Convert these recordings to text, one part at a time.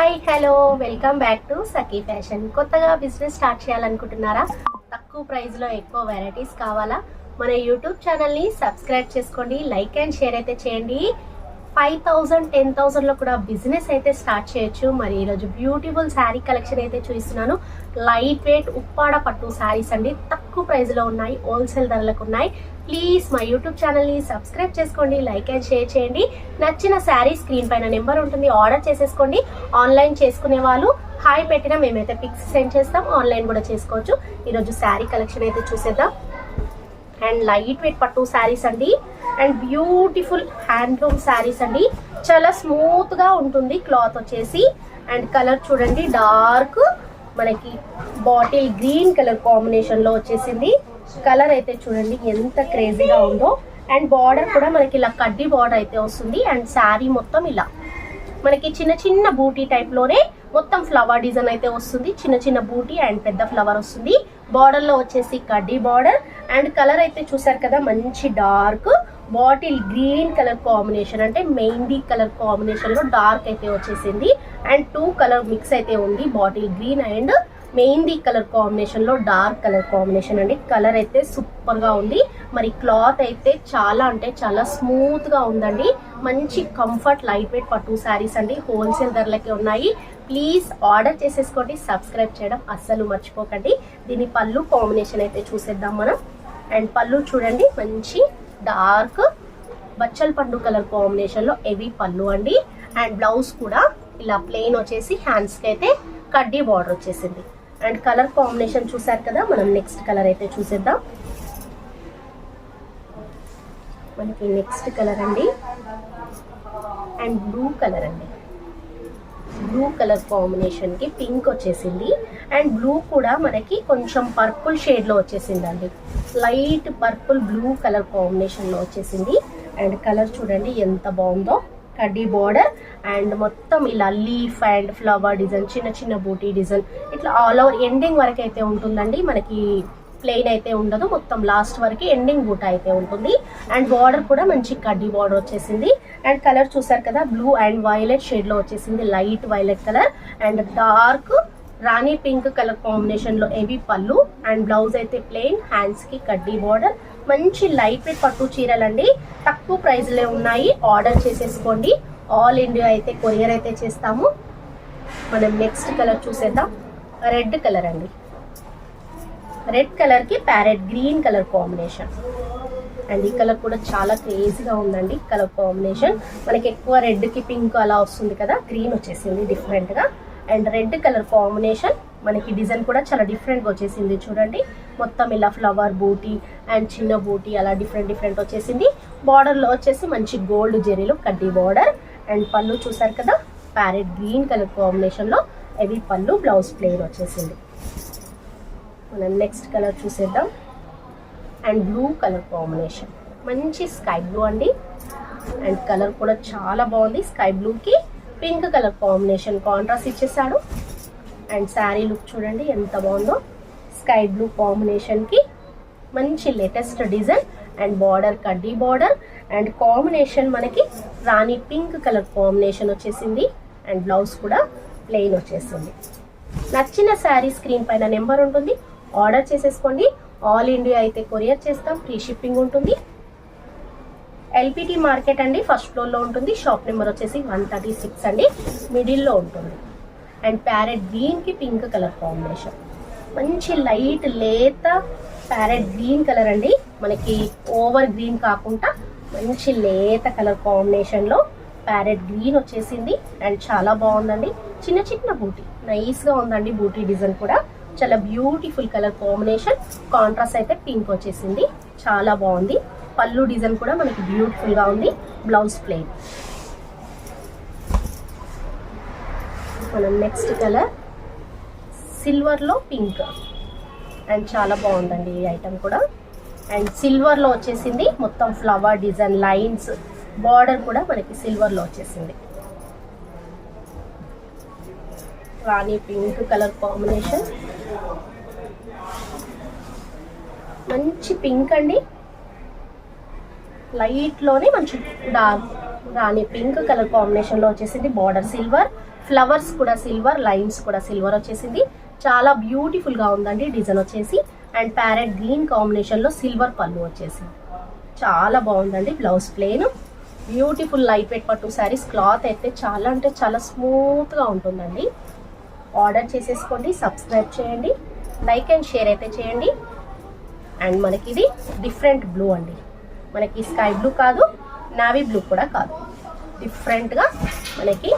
Hi hello welcome back to Sakhi fashion. కొత్తగా business start చేయాలనుకుంటున్నారా? తక్కువ ప్రైస్లో ఎక్కువ వెరైటీస్ కావాలా? మన యూట్యూబ్ ఛానల్ని సబ్స్క్రైబ్ చేసుకోండి, లైక్ అండ్ షేర్ అయితే చేయండి. 5,000 10,000లో కూడా బిజినెస్ అయితే స్టార్ట్ చేయొచ్చు. మరి ఈరోజు బ్యూటిఫుల్ శారీ కలెక్షన్ అయితే చూపిస్తున్నాను. లైట్ వెయిట్ ఉప్పాడ పట్టు శారీస్ అండి, తక్కువ ప్రైస్లో ఉన్నాయి, హోల్సేల్ ధరలకు ఉన్నాయి. ప్లీజ్ మా యూట్యూబ్ ఛానల్ని సబ్స్క్రైబ్ చేసుకోండి, లైక్ అండ్ షేర్ చేయండి. నచ్చిన శారీ స్క్రీన్ పైన నెంబర్ ఉంటుంది, ఆర్డర్ చేసేసుకోండి. ఆన్లైన్ చేసుకునే వాళ్ళు హాయ్ పెట్టినా మేమైతే పిక్స్ సెండ్ చేస్తాం, ఆన్లైన్ కూడా చేసుకోవచ్చు. ఈరోజు శారీ కలెక్షన్ అయితే చూసేద్దాం. అండ్ లైట్ వెయిట్ పట్టు శారీస్ అండి, అండ్ బ్యూటిఫుల్ హ్యాండ్లూమ్ శారీస్ అండి. చాలా స్మూత్ గా ఉంటుంది క్లాత్ వచ్చేసి. అండ్ కలర్ చూడండి, డార్క్ మనకి బాటిల్ గ్రీన్ కలర్ కాంబినేషన్ లో వచ్చేసింది. కలర్ అయితే చూడండి ఎంత క్రేజీగా ఉందో. అండ్ బార్డర్ కూడా మనకి ఇలా కడ్డీ బార్డర్ అయితే వస్తుంది. అండ్ శారీ మొత్తం ఇలా మనకి చిన్న చిన్న బూటీ టైప్ లోనే మొత్తం ఫ్లవర్ డిజైన్ అయితే వస్తుంది. చిన్న చిన్న బూటీ అండ్ పెద్ద ఫ్లవర్ వస్తుంది. బార్డర్ లో వచ్చేసి కడ్డీ బార్డర్. అండ్ కలర్ అయితే చూసారు కదా, మంచి dark bottle green colour combination, అంటే మెహందీ కలర్ కాంబినేషన్ లో డార్క్ అయితే వచ్చేసింది. అండ్ 2 కలర్ మిక్స్ అయితే ఉంది, bottle green and mehndi colour combination లో డార్క్ కలర్ కాంబినేషన్ అండి. కలర్ అయితే సూపర్ గా ఉంది. మరి క్లాత్ అయితే చాలా అంటే చాలా స్మూత్ గా ఉందండి. మంచి కంఫర్ట్ లైట్ వెయిట్ పట్టు శారీస్ అండి, హోల్సేల్ ధరలకే ఉన్నాయి. ప్లీజ్ ఆర్డర్ చేసేసుకోండి, సబ్స్క్రైబ్ చేయడం అస్సలు మర్చిపోకండి. దీని పళ్ళు కాంబినేషన్ అయితే చూసేద్దాం మనం. అండ్ పళ్ళు చూడండి, మంచి డార్క్ బచ్చల పండు కలర్ కాంబినేషన్ లో హెవీ పళ్ళు అండి. అండ్ బ్లౌజ్ కూడా ఇలా ప్లెయిన్ వచ్చేసి హ్యాండ్స్ కి అయితే కడ్డీ బార్డర్ వచ్చేసింది. అండ్ కలర్ కాంబినేషన్ చూసారు కదా, మనం నెక్స్ట్ కలర్ అయితే చూసేద్దాం. మనకి నెక్స్ట్ కలర్ అండి, అండ్ బ్లూ కలర్ అండి. బ్లూ కలర్ కాంబినేషన్ కి పింక్ వచ్చేసింది. అండ్ బ్లూ కూడా మనకి కొంచెం పర్పుల్ షేడ్ లో వచ్చేసింది అండి. Light purple blue colour combination లో వచ్చేసింది. అండ్ కలర్ చూడండి ఎంత బాగుందో. కడ్డీ బార్డర్ అండ్ మొత్తం ఇలా లీఫ్ అండ్ ఫ్లవర్ డిజైన్, చిన్న చిన్న బూటీ డిజైన్, ఇట్లా ఆల్ ఓవర్ ఎండింగ్ వరకు అయితే ఉంటుందండి. మనకి ప్లెయిన్ అయితే ఉండదు, మొత్తం లాస్ట్ వరకు ఎండింగ్ బూట అయితే ఉంటుంది. అండ్ బార్డర్ కూడా మంచి కడ్డీ బార్డర్ వచ్చేసింది. అండ్ కలర్ చూసారు కదా, బ్లూ అండ్ వైలెట్ షేడ్ లో వచ్చేసింది, light violet colour. And dark Rani pink colour combination లో హెవీ పళ్ళు. అండ్ బ్లౌజ్ అయితే ప్లెయిన్, హ్యాండ్స్ కి కడ్డీ బార్డర్. మంచి లైట్ వెయిట్ పట్టు చీరలండి, తక్కువ ప్రైస్ లో ఉన్నాయి. ఆర్డర్ చేసేసుకోండి, ఆల్ ఇండియా అయితే కొరియర్ అయితే చేస్తాము. మనం నెక్స్ట్ కలర్ చూసేద్దాం. రెడ్ కలర్ అండి, రెడ్ కలర్ కి parrot green colour combination. And ఈ కలర్ కూడా చాలా క్రేజీగా ఉందండి కలర్ కాంబినేషన్. మనకి ఎక్కువ రెడ్ కి పింక్ అలా వస్తుంది కదా, గ్రీన్ వచ్చేసింది డిఫరెంట్ గా. అండ్ రెడ్ కలర్ కాంబినేషన్ మనకి డిజైన్ కూడా చాలా డిఫరెంట్ గా వచ్చేసింది చూడండి. మొత్తం ఇలా ఫ్లవర్ బూటీ అండ్ చిన్న బూటీ అలా డిఫరెంట్ డిఫరెంట్ వచ్చేసింది. బార్డర్ లో వచ్చేసి మంచి గోల్డ్ జెరీలో కడ్డీ బార్డర్. అండ్ పళ్ళు చూసారు కదా, ప్యారెట్ గ్రీన్ కలర్ కాంబినేషన్ లో హెవీ పళ్ళు, బ్లౌజ్ ప్లెయిన్ వచ్చేసింది. మనం నెక్స్ట్ కలర్ చూసేద్దాం. అండ్ బ్లూ కలర్ కాంబినేషన్, మంచి స్కై బ్లూ అండి. అండ్ కలర్ కూడా చాలా బాగుంది. స్కై బ్లూకి పింక్ కలర్ కాంబినేషన్ కాంట్రాస్ట్ ఇచ్చేసాడు. అండ్ శారీ లుక్ చూడండి ఎంత బాగుందో. స్కై బ్లూ కాంబినేషన్ కి మంచి లేటెస్ట్ డిజైన్. అండ్ బార్డర్ కడ్డీ బార్డర్. అండ్ కాంబినేషన్ మనకి రాణి పింక్ కలర్ కాంబినేషన్ వచ్చేసింది. అండ్ బ్లౌజ్ కూడా ప్లెయిన్ వచ్చేసింది. నచ్చిన శారీ స్క్రీన్ పైన నెంబర్ ఉంటుంది, ఆర్డర్ చేసేసుకోండి. ఆల్ ఇండియా అయితే కొరియర్ చేస్తాం, ఫ్రీ షిప్పింగ్ ఉంటుంది. ఎల్పిటి మార్కెట్ అండి, ఫస్ట్ ఫ్లోర్ లో ఉంటుంది. షాప్ నెంబర్ వచ్చేసి 136 అండి, మిడిల్ లో ఉంటుంది. అండ్ ప్యారెట్ గ్రీన్ కి పింక్ కలర్ కాంబినేషన్, మంచి లైట్ లేత ప్యారెట్ గ్రీన్ కలర్ అండి. మనకి ఓవర్ గ్రీన్ కాకుండా మంచి లేత కలర్ కాంబినేషన్ లో ప్యారెట్ గ్రీన్ వచ్చేసింది. అండ్ చాలా బాగుందండి, చిన్న చిన్న బూటీ నైస్ గా ఉందండి. బూటీ డిజైన్ కూడా చాలా బ్యూటిఫుల్ కలర్ కాంబినేషన్. కాంట్రాస్ట్ అయితే పింక్ వచ్చేసింది, చాలా బాగుంది. పళ్ళు డిజైన్ కూడా మనకి బ్యూటిఫుల్ గా ఉంది, బ్లౌజ్ ప్లెయిన్. మనం నెక్స్ట్ కలర్ సిల్వర్ లో పింక్. అండ్ చాలా బాగుందండి ఈ ఐటమ్ కూడా. అండ్ సిల్వర్ లో వచ్చేసింది, మొత్తం ఫ్లవర్ డిజైన్ లైన్స్, బార్డర్ కూడా మనకి సిల్వర్ లో వచ్చేసింది. రాణి పింక్ కలర్ కాంబినేషన్, మంచి పింక్ అండి. లైట్ లోనే మంచి డార్క్ రాణి పింక్ కలర్ కాంబినేషన్లో వచ్చేసింది. బార్డర్ సిల్వర్, ఫ్లవర్స్ కూడా సిల్వర్, లైన్స్ కూడా సిల్వర్ వచ్చేసింది. చాలా బ్యూటిఫుల్గా ఉందండి డిజైన్ వచ్చేసి. అండ్ ప్యారెట్ గ్రీన్ కాంబినేషన్లో సిల్వర్ పళ్ళు వచ్చేసింది. చాలా బాగుందండి. Blouse plain. Beautiful light weight పట్టు శారీస్. క్లాత్ అయితే చాలా అంటే చాలా స్మూత్గా ఉంటుందండి. ఆర్డర్ చేసేసుకోండి, సబ్స్క్రైబ్ చేయండి, లైక్ అండ్ షేర్ అయితే చేయండి. అండ్ మనకి ఇది డిఫరెంట్ బ్లూ అండి. మనకి స్కై బ్లూ కాదు, నావీ బ్లూ కూడా కాదు, డిఫరెంట్గా మనకి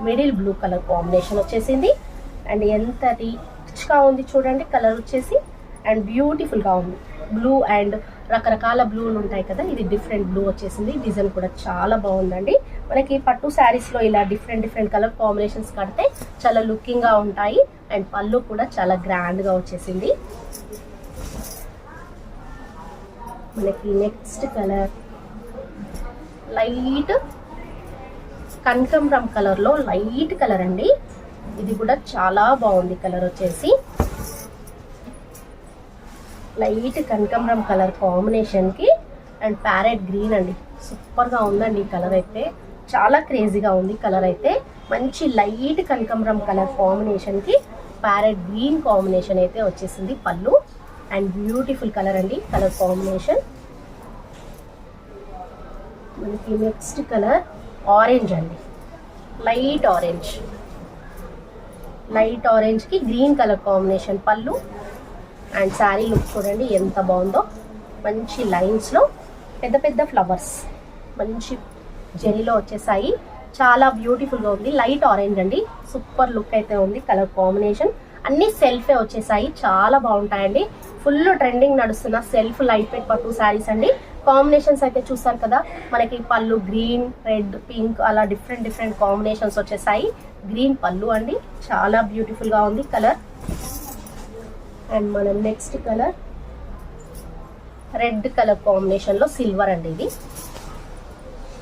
మిడిల్ బ్లూ కలర్ కాంబినేషన్ వచ్చేసింది. అండ్ ఎంత రిచ్గా ఉంది చూడండి కలర్ వచ్చేసి. అండ్ బ్యూటిఫుల్గా ఉంది. బ్లూ అండ్ రకరకాల బ్లూలు ఉంటాయి కదా, ఇది డిఫరెంట్ బ్లూ వచ్చేసింది. డిజైన్ కూడా చాలా బాగుందండి. మనకి పట్టు శారీస్లో ఇలా డిఫరెంట్ కలర్ కాంబినేషన్స్ కడితే చాలా లుకింగ్గా ఉంటాయి. అండ్ పళ్ళు కూడా చాలా గ్రాండ్గా వచ్చేసింది. మనకి నెక్స్ట్ కలర్ లైట్ కనకాంబరం కలర్లో లైట్ కలర్ అండి. ఇది కూడా చాలా బాగుంది కలర్ వచ్చేసి. లైట్ కనకాంబరం కలర్ కాంబినేషన్కి అండ్ ప్యారెట్ గ్రీన్ అండి. సూపర్గా ఉందండి ఈ కలర్ అయితే. చాలా క్రేజీగా ఉంది కలర్ అయితే. మంచి లైట్ కనకాంబరం కలర్ కాంబినేషన్కి ప్యారెట్ గ్రీన్ కాంబినేషన్ అయితే వచ్చేసింది పళ్ళు. అండ్ బ్యూటిఫుల్ కలర్ అండి కలర్ కాంబినేషన్. మనకి నెక్స్ట్ కలర్ ఆరెంజ్ అండి. లైట్ ఆరెంజ్, లైట్ ఆరెంజ్కి గ్రీన్ కలర్ కాంబినేషన్ పళ్ళు. అండ్ శారీ లుక్ చూడండి ఎంత బాగుందో. మంచి లైన్స్లో పెద్ద పెద్ద ఫ్లవర్స్ మంచి జెరీలో వచ్చేసాయి. చాలా బ్యూటిఫుల్గా ఉంది. లైట్ ఆరెంజ్ అండి. సూపర్ లుక్ అయితే ఉంది కలర్ కాంబినేషన్. అన్ని సెల్ఫే వచ్చేసాయి. చాలా బాగుంటాయండి. ఫుల్ ట్రెండింగ్ నడుస్తున్న సెల్ఫ్ లైట్ వెయిట్ పట్టు శారీస్ అండి. కాంబినేషన్స్ అయితే చూసారు కదా, మనకి పళ్ళు గ్రీన్, రెడ్, పింక్ అలా డిఫరెంట్ కాంబినేషన్స్ వచ్చేసాయి. గ్రీన్ పళ్ళు అండి. చాలా బ్యూటిఫుల్గా ఉంది కలర్. అండ్ మనం నెక్స్ట్ కలర్ రెడ్ కలర్ కాంబినేషన్లో సిల్వర్ అండి ఇది.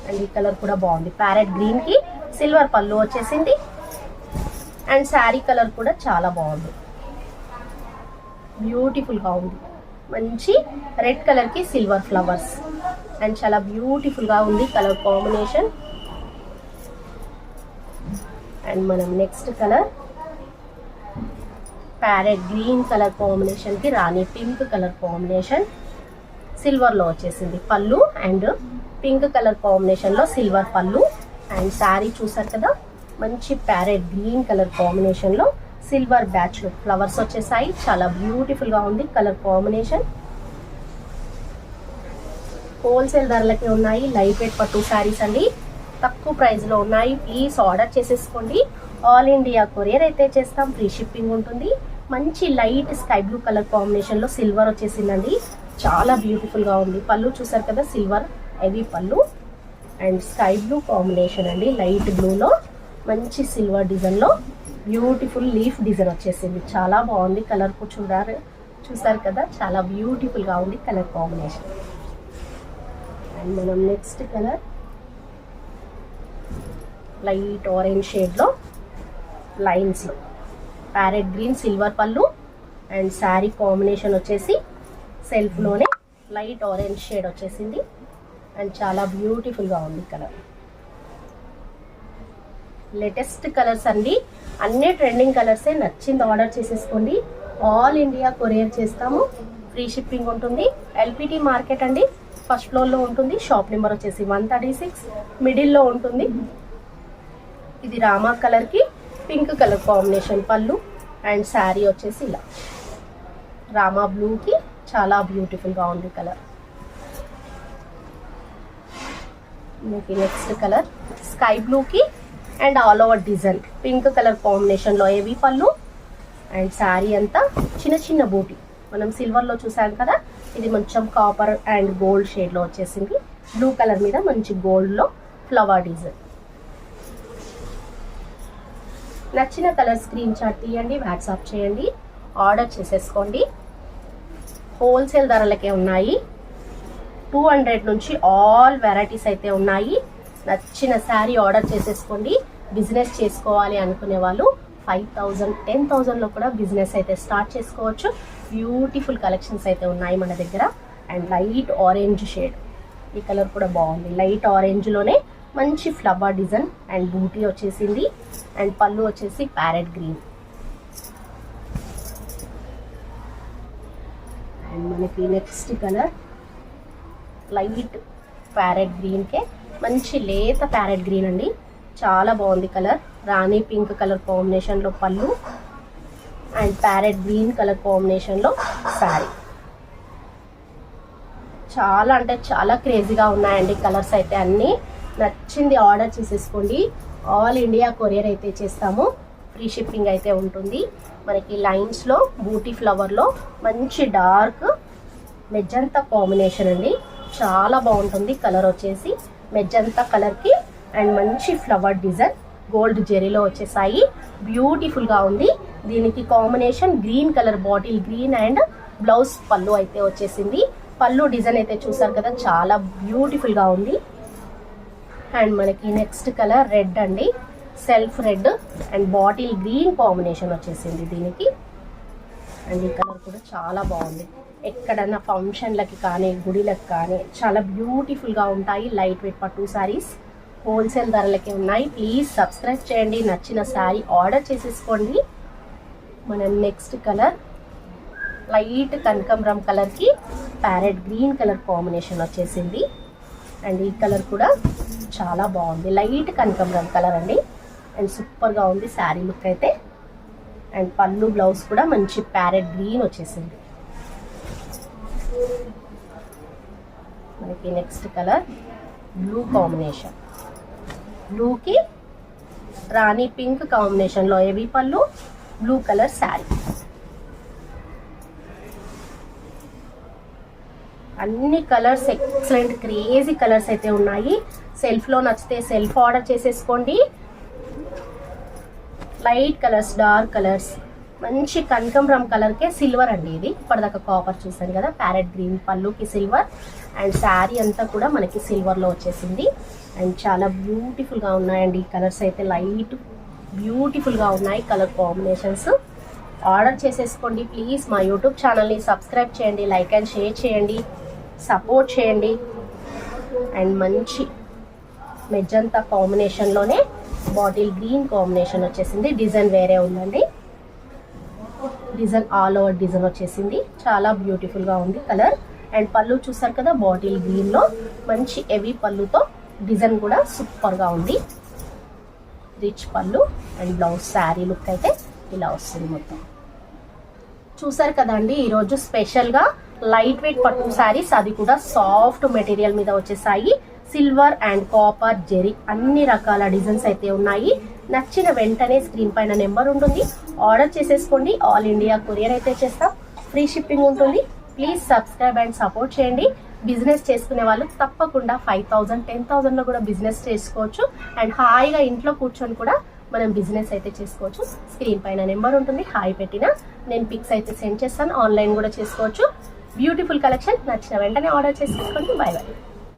అండ్ ఈ కలర్ కూడా బాగుంది. ప్యారెట్ గ్రీన్కి సిల్వర్ పళ్ళు వచ్చేసింది. అండ్ శారీ కలర్ కూడా చాలా బాగుంది. బ్యూటిఫుల్గా ఉంది. మంచి రెడ్ కలర్కి సిల్వర్ ఫ్లవర్స్. అండ్ చాలా బ్యూటిఫుల్గా ఉంది కలర్ కాంబినేషన్. అండ్ మనం next colour parrot green colour కాంబినేషన్కి రాణి పింక్ కలర్ కాంబినేషన్ సిల్వర్లో వచ్చేసింది పళ్ళు. అండ్ పింక్ కలర్ కాంబినేషన్లో సిల్వర్ పళ్ళు. అండ్ శారీ చూసారు కదా, మంచి ప్యారెట్ గ్రీన్ కలర్ కాంబినేషన్లో సిల్వర్ బ్యాచ్లో ఫ్లవర్స్ వచ్చేసాయి. చాలా బ్యూటిఫుల్గా ఉంది కలర్ కాంబినేషన్. హోల్సేల్ ధరలకి ఉన్నాయి. లైట్ వెయిట్ పట్టు శారీస్ అండి. తక్కువ ప్రైస్లో ఉన్నాయి. ప్లీజ్ ఆర్డర్ చేసేసుకోండి. ఆల్ ఇండియా కొరియర్ అయితే చేస్తాం. ఫ్రీ షిప్పింగ్ ఉంటుంది. మంచి లైట్ స్కై బ్లూ కలర్ కాంబినేషన్లో సిల్వర్ వచ్చేసిందండి. చాలా బ్యూటిఫుల్గా ఉంది. పళ్ళు చూసారు కదా, సిల్వర్ హెవీ పళ్ళు. అండ్ స్కై బ్లూ కాంబినేషన్ అండి. లైట్ బ్లూలో మంచి సిల్వర్ డిజైన్లో బ్యూటిఫుల్ లీఫ్ డిజైన్ వచ్చేసింది. చాలా బాగుంది కలర్. చూసారు కదా, చాలా బ్యూటిఫుల్గా ఉంది కలర్ కాంబినేషన్. అండ్ మనం నెక్స్ట్ కలర్ లైట్ ఆరెంజ్ షేడ్లో లైన్స్లో ప్యారెట్ గ్రీన్ సిల్వర్ పళ్ళు. అండ్ శారీ కాంబినేషన్ వచ్చేసి సెల్ఫ్లోనే లైట్ ఆరెంజ్ షేడ్ వచ్చేసింది. అండ్ చాలా బ్యూటిఫుల్గా ఉంది కలర్. లేటెస్ట్ కలర్స్ అండి. అన్ని ట్రెండింగ్ కలర్సే. నచ్చింది ఆర్డర్ చేసేసుకోండి. ఆల్ ఇండియా కొరియర్ చేస్తాము. ఫ్రీ షిప్పింగ్ ఉంటుంది. ఎల్పిటి మార్కెట్ అండి. ఫస్ట్ ఫ్లోర్లో ఉంటుంది. షాప్ నెంబర్ వచ్చేసి 136. మిడిల్లో ఉంటుంది. ఇది రామా కలర్కి పింక్ కలర్ కాంబినేషన్ పళ్ళు. అండ్ శారీ వచ్చేసి ఇలా రామా బ్లూకి చాలా బ్యూటిఫుల్గా ఉంది కలర్. మీకు నెక్స్ట్ కలర్ స్కై బ్లూకి and all over design pink colour కాంబినేషన్లో హెవీ పళ్ళు. అండ్ శారీ అంతా చిన్న బూటీ. మనం సిల్వర్లో చూసాం కదా, ఇది కొంచెం కాపర్ అండ్ గోల్డ్ షేడ్లో వచ్చేసింది. బ్లూ కలర్ మీద మంచి గోల్డ్లో ఫ్లవర్ డిజైన్. నచ్చిన కలర్ స్క్రీన్ షాట్ తీయండి, వాట్సాప్ చేయండి, ఆర్డర్ చేసేసుకోండి. హోల్సేల్ ధరలకే ఉన్నాయి. 200 నుంచి ఆల్ వెరైటీస్ అయితే ఉన్నాయి. నచ్చిన శారీ ఆర్డర్ చేసేసుకోండి. బిజినెస్ చేసుకోవాలి అనుకునే వాళ్ళు 5,000, 10,000లో కూడా బిజినెస్ అయితే స్టార్ట్ చేసుకోవచ్చు. బ్యూటిఫుల్ కలెక్షన్స్ అయితే ఉన్నాయి మన దగ్గర. అండ్ లైట్ ఆరెంజ్ షేడ్, ఈ కలర్ కూడా బాగుంది. లైట్ ఆరెంజ్లోనే మంచి ఫ్లవర్ డిజైన్ అండ్ బూటీ వచ్చేసింది. అండ్ పళ్ళు వచ్చేసి ప్యారెట్ గ్రీన్. అండ్ మనకి నెక్స్ట్ కలర్ లైట్ ప్యారెట్ గ్రీన్కే మంచి లేత ప్యారెట్ గ్రీన్ అండి. చాలా బాగుంది కలర్. రాణి పింక్ కలర్ కాంబినేషన్లో పళ్ళు అండ్ ప్యారెట్ గ్రీన్ కలర్ కాంబినేషన్లో శారీ. చాలా అంటే చాలా క్రేజీగా ఉన్నాయండి కలర్స్ అయితే. అన్నీ నచ్చింది ఆర్డర్ చేసేసుకోండి. ఆల్ ఇండియా కొరియర్ అయితే చేస్తాము. ఫ్రీ షిప్పింగ్ అయితే ఉంటుంది. మనకి లైన్స్లో బూటీ ఫ్లవర్లో మంచి డార్క్ మెజంతా కాంబినేషన్ అండి. చాలా బాగుంటుంది కలర్ వచ్చేసి మెజంతా కలర్కి అండ్ మంచి ఫ్లవర్ డిజైన్ గోల్డ్ జెరీలో వచ్చేసాయి. బ్యూటిఫుల్గా ఉంది. దీనికి combination green colour bottle green and blouse పళ్ళు అయితే వచ్చేసింది. పళ్ళు డిజైన్ అయితే చూసారు కదా, చాలా బ్యూటిఫుల్గా ఉంది. అండ్ మనకి నెక్స్ట్ కలర్ రెడ్ అండి. Self red and bottle green combination వచ్చేసింది దీనికి. అండ్ ఈ కలర్ కూడా చాలా బాగుంది. ఎక్కడన్నా ఫంక్షన్లకి కానీ గుడిలకు కానీ చాలా బ్యూటిఫుల్గా ఉంటాయి. లైట్ వెయిట్ పట్టు శారీస్ హోల్సేల్ ధరలకి ఉన్నాయి. ప్లీజ్ సబ్స్క్రైబ్ చేయండి. నచ్చిన శారీ ఆర్డర్ చేసేసుకోండి. మనం నెక్స్ట్ కలర్ లైట్ కనకాంబరం కలర్కి ప్యారెట్ గ్రీన్ కలర్ కాంబినేషన్ వచ్చేసింది. అండ్ ఈ కలర్ కూడా చాలా బాగుంది. లైట్ కనకాంబరం కలర్ అండి. అండ్ సూపర్గా ఉంది శారీ లుక్ అయితే. అండ్ పళ్ళు బ్లౌజ్ కూడా మంచి ప్యారెట్ గ్రీన్ వచ్చేసింది. మనకి నెక్స్ట్ కలర్ బ్లూ కాంబినేషన్. బ్లూకి రాణి పింక్ కాంబినేషన్లో హెవీ పళ్ళు, బ్లూ కలర్ శారీ. అన్ని కలర్స్ ఎక్సలెంట్ క్రేజీ కలర్స్ అయితే ఉన్నాయి. సెల్ఫ్లో నచ్చితే సెల్ఫ్ ఆర్డర్ చేసేసుకోండి. లైట్ కలర్స్, డార్క్ కలర్స్, మంచి కనకాంబరం కలర్కే సిల్వర్ అండి. ఇది ఇప్పటిదాకా కాపర్ చూసాను కదా. ప్యారెట్ గ్రీన్ పళ్ళుకి సిల్వర్ అండ్ శారీ అంతా కూడా మనకి సిల్వర్లో వచ్చేసింది. అండ్ చాలా బ్యూటిఫుల్గా ఉన్నాయండి ఈ కలర్స్ అయితే. లైట్ బ్యూటిఫుల్గా ఉన్నాయి కలర్ కాంబినేషన్స్. ఆర్డర్ చేసేసుకోండి ప్లీజ్. మా యూట్యూబ్ ఛానల్ని సబ్స్క్రైబ్ చేయండి, లైక్ అండ్ షేర్ చేయండి, సపోర్ట్ చేయండి. అండ్ మంచి మెజంతా కాంబినేషన్లోనే బాటిల్ గ్రీన్ కాంబినేషన్ వచ్చేసింది. డిజైన్ వేరే ఉందండి. డిజైన్ ఆల్ ఓవర్ డిజైన్ వచ్చేసింది. చాలా బ్యూటిఫుల్గా ఉంది కలర్. అండ్ పళ్ళు చూసారు కదా, బాటిల్ గ్రీన్లో మంచి హెవీ పళ్ళుతో డిజైన్ కూడా సూపర్గా ఉంది. రిచ్ పళ్ళు అండ్ బ్లౌజ్ శారీ లుక్ అయితే ఇలా వస్తుంది మొత్తం. చూసారు కదండి ఈరోజు స్పెషల్గా లైట్ వెయిట్ పట్టు శారీస్, అది కూడా సాఫ్ట్ మెటీరియల్ మీద వచ్చేసాయి. సిల్వర్ అండ్ కాపర్ జెరీ అన్ని రకాల డిజైన్స్ అయితే ఉన్నాయి. నచ్చిన వెంటనే స్క్రీన్ పైన నెంబర్ ఉంటుంది, ఆర్డర్ చేసేసుకోండి. ఆల్ ఇండియా కొరియర్ అయితే చేస్తాం. ఫ్రీ షిప్పింగ్ ఉంటుంది. ప్లీజ్ సబ్స్క్రైబ్ అండ్ సపోర్ట్ చేయండి. బిజినెస్ చేసుకునే వాళ్ళు తప్పకుండా 5,000, 10,000లో కూడా బిజినెస్ చేసుకోవచ్చు. అండ్ హాయిగా ఇంట్లో కూర్చొని కూడా మనం బిజినెస్ అయితే చేసుకోవచ్చు. స్క్రీన్ పైన నెంబర్ ఉంటుంది, హాయ్ పెట్టినా నేను పిక్స్ అయితే సెండ్ చేస్తాను. ఆన్లైన్ కూడా చేసుకోవచ్చు. Beautiful collection. నచ్చిన వెంటనే ఆర్డర్ చేసుకోండి. By by.